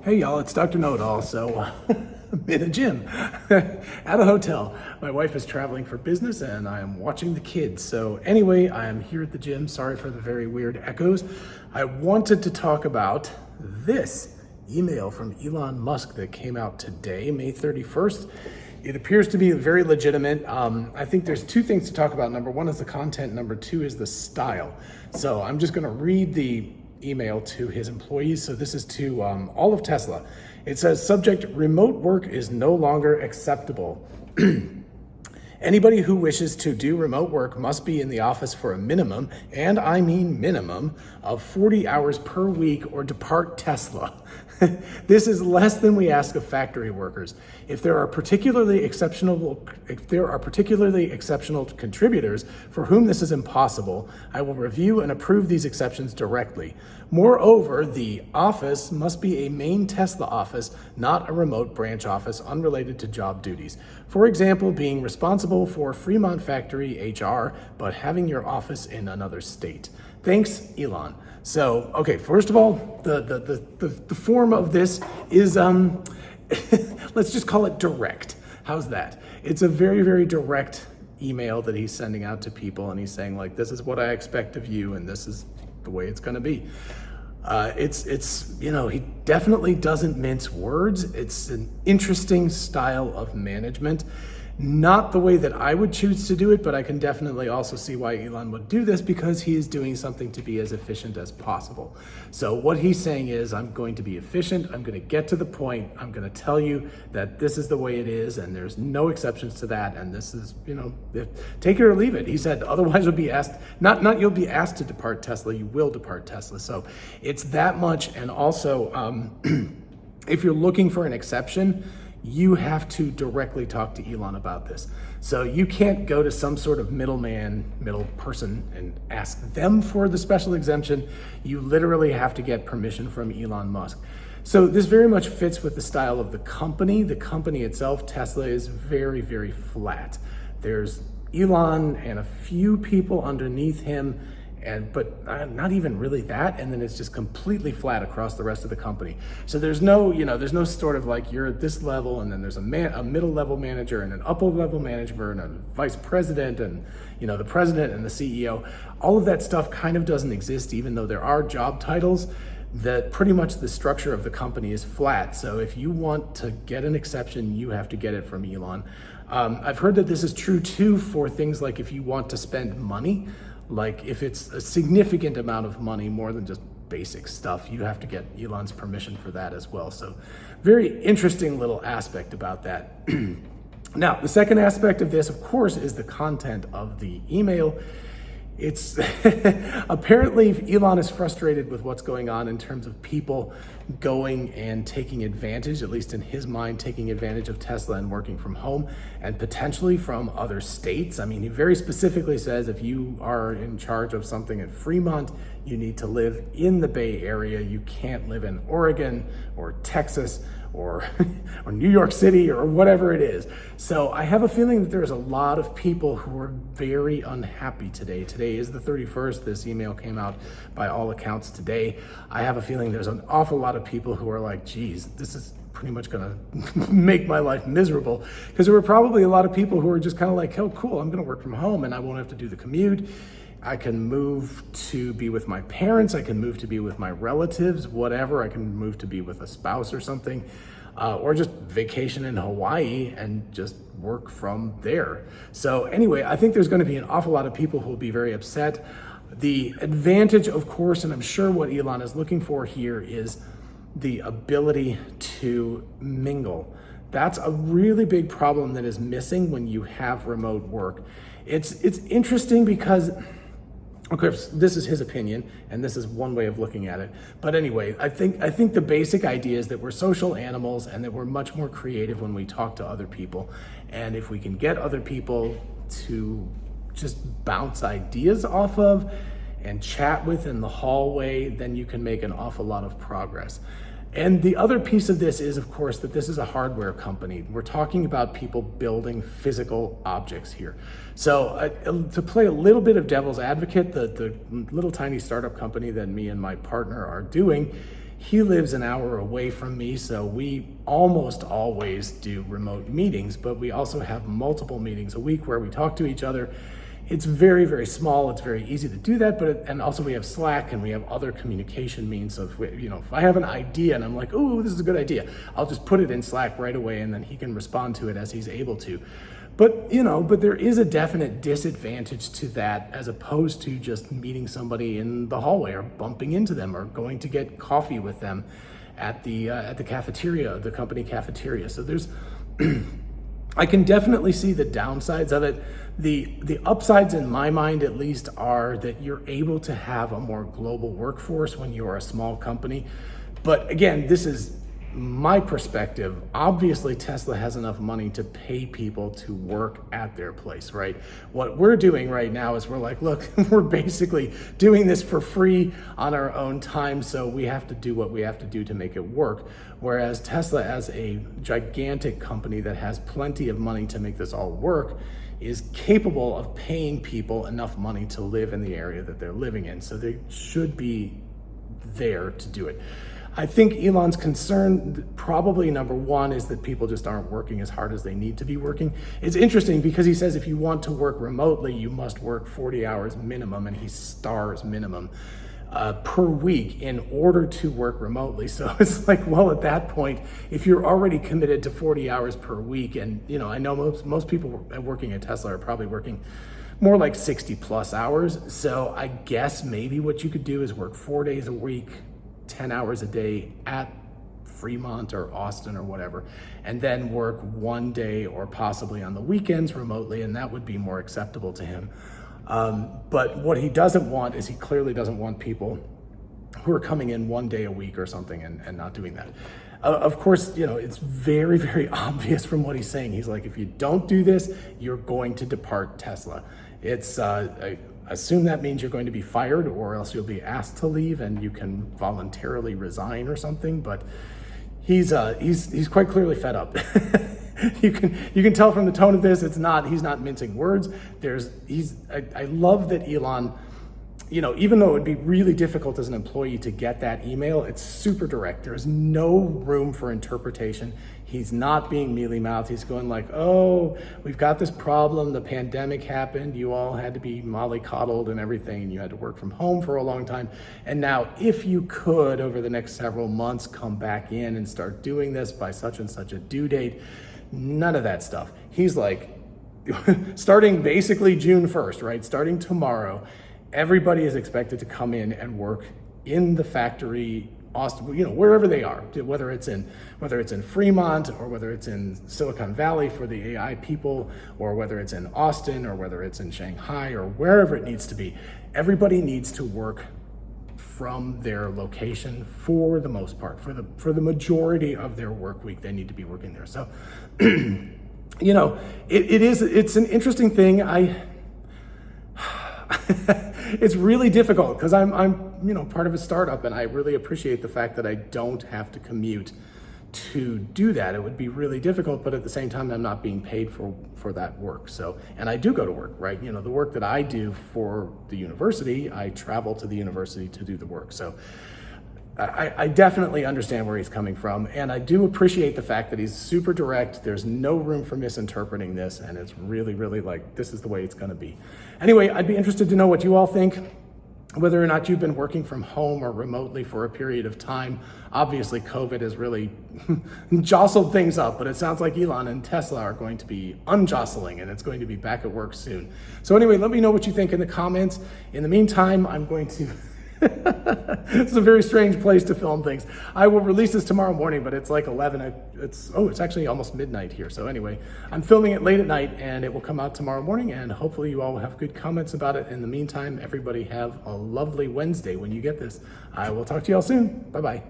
Hey y'all, it's Dr. Know-It-All. So I'm in a gym at a hotel. My wife is traveling for business and I am watching the kids. So anyway, I am here at the gym. Sorry for the very weird echoes. I wanted to talk about this email from Elon Musk that came out today, May 31st. It appears to be very legitimate. I think there's two things to talk about. Number one is the content. Number two is the style. So I'm just gonna read the email to his employees. So this is to all of Tesla. It says, subject, remote work is no longer acceptable. Anybody who wishes to do remote work must be in the office for a minimum, and I mean minimum, of 40 hours per week or depart Tesla. This is less than we ask of factory workers. If there are particularly exceptional contributors for whom this is impossible, I will review and approve these exceptions directly. Moreover, the office must be a main Tesla office, not a remote branch office unrelated to job duties. For example, being responsible for Fremont factory HR, but having your office in another state. Thanks, Elon. So, okay, first of all, the form of this is, let's just call it direct. How's that? It's a very, very direct email that he's sending out to people, and he's saying, like, this is what I expect of you, and this is the way it's gonna be. It's you know, he definitely doesn't mince words. It's an interesting style of management. Not the way that I would choose to do it, but I can definitely also see why Elon would do this, because he is doing something to be as efficient as possible. So what he's saying is, I'm going to be efficient, I'm going to get to the point, I'm going to tell you that this is the way it is, and there's no exceptions to that, and this is, you know, take it or leave it. He said, otherwise you'll be asked, not you'll be asked to depart Tesla, you will depart Tesla. So it's that much, and also, if you're looking for an exception, you have to directly talk to Elon about this. So you can't go to some sort of middle person and ask them for the special exemption. You literally have to get permission from Elon Musk. So this very much fits with the style of the company. The company itself, Tesla, is very, very flat. There's Elon and a few people underneath him, but not even really that, and then it's just completely flat across the rest of the company. So there's no, there's no sort of like, you're at this level, and then there's a middle level manager and an upper level manager and a vice president and the president and the CEO. All of that stuff kind of doesn't exist, even though there are job titles. That pretty much the structure of the company is flat. So if you want to get an exception, you have to get it from Elon. I've heard that this is true too for things like if you want to spend money. Like if it's a significant amount of money, more than just basic stuff, you have to get Elon's permission for that as well. So very interesting little aspect about that. Now, the second aspect of this, of course, is the content of the email. It's apparently Elon is frustrated with what's going on in terms of people going and taking advantage, at least in his mind, taking advantage of Tesla and working from home and potentially from other states. I mean, he very specifically says if you are in charge of something at Fremont, you need to live in the Bay Area. You can't live in Oregon or Texas or New York City or whatever it is. So I have a feeling that there's a lot of people who are very unhappy today. Today is the 31st. This email came out by all accounts today. I have a feeling there's an awful lot of people who are like, geez, this is pretty much gonna make my life miserable. Because there were probably a lot of people who were just kind of like, oh, cool, I'm gonna work from home and I won't have to do the commute. I can move to be with my parents. I can move to be with my relatives, whatever. I can move to be with a spouse or something, or just vacation in Hawaii and just work from there. So anyway, I think there's going to be an awful lot of people who will be very upset. The advantage, of course, and I'm sure what Elon is looking for here, is the ability to mingle. That's a really big problem that is missing when you have remote work. It's interesting because, of course, this is his opinion, and this is one way of looking at it. But anyway, I think the basic idea is that we're social animals and that we're much more creative when we talk to other people. And if we can get other people to just bounce ideas off of and chat with in the hallway, then you can make an awful lot of progress. And the other piece of this is, of course, that this is a hardware company. We're talking about people building physical objects here. So to play a little bit of devil's advocate, the little tiny startup company that me and my partner are doing, He lives an hour away from me, so we almost always do remote meetings, but we also have multiple meetings a week where we talk to each other. It's very, very small. It's very easy to do that, and also we have Slack and we have other communication means of, if I have an idea and I'm like, oh, this is a good idea, I'll just put it in Slack right away and then he can respond to it as he's able to. But there is a definite disadvantage to that as opposed to just meeting somebody in the hallway or bumping into them or going to get coffee with them at the cafeteria, the company cafeteria. So there's, I can definitely see the downsides of it. The upsides in my mind at least are that you're able to have a more global workforce when you are a small company. But again, this is my perspective. Obviously, Tesla has enough money to pay people to work at their place, right? What we're doing right now is we're like, look, we're basically doing this for free on our own time, so we have to do what we have to do to make it work. Whereas Tesla, as a gigantic company that has plenty of money to make this all work, is capable of paying people enough money to live in the area that they're living in. So they should be there to do it. I think Elon's concern, probably number one, is that people just aren't working as hard as they need to be working. It's interesting because he says if you want to work remotely, you must work 40 hours minimum, and he stars minimum per week in order to work remotely. So it's like, well, at that point, if you're already committed to 40 hours per week, and I know most people working at Tesla are probably working more like 60 plus hours. So I guess maybe what you could do is work 4 days a week, 10 hours a day at Fremont or Austin or whatever, and then work 1 day or possibly on the weekends remotely, and that would be more acceptable to him. But what he doesn't want is he clearly doesn't want people who are coming in 1 day a week or something and not doing that. Of course, it's very, very obvious from what he's saying. He's like, if you don't do this, you're going to depart Tesla. It's, I assume that means you're going to be fired, or else you'll be asked to leave and you can voluntarily resign or something. But he's quite clearly fed up. You can tell from the tone of this, he's not mincing words. I love that Elon, even though it would be really difficult as an employee to get that email, it's super direct. There's no room for interpretation. He's not being mealy-mouthed. He's going like, oh, we've got this problem. The pandemic happened. You all had to be mollycoddled and everything, and you had to work from home for a long time. And now, if you could, over the next several months, come back in and start doing this by such and such a due date, none of that stuff. He's like, starting basically June 1st, right? Starting tomorrow, everybody is expected to come in and work in the factory, Austin, wherever they are, whether it's in Fremont or whether it's in Silicon Valley for the AI people, or whether it's in Austin or whether it's in Shanghai or wherever it needs to be. Everybody needs to work from their location for the most part. For the majority of their work week, they need to be working there. So, it's an interesting thing. It's really difficult because I'm part of a startup, and I really appreciate the fact that I don't have to commute to do that. It would be really difficult, but at the same time, I'm not being paid for that work. So, and I do go to work, right? The work that I do for the university, I travel to the university to do the work. So I definitely understand where he's coming from, and I do appreciate the fact that he's super direct. There's no room for misinterpreting this, and it's really, really like, this is the way it's gonna be. Anyway, I'd be interested to know what you all think, whether or not you've been working from home or remotely for a period of time. Obviously, COVID has really jostled things up, but it sounds like Elon and Tesla are going to be unjostling, and it's going to be back at work soon. So anyway, let me know what you think in the comments. In the meantime, I'm going to it's a very strange place to film things. I will release this tomorrow morning, but it's like 11. It's actually almost midnight here. So anyway, I'm filming it late at night, and it will come out tomorrow morning, and hopefully you all will have good comments about it. In the meantime, everybody have a lovely Wednesday when you get this. I will talk to you all soon. Bye-bye.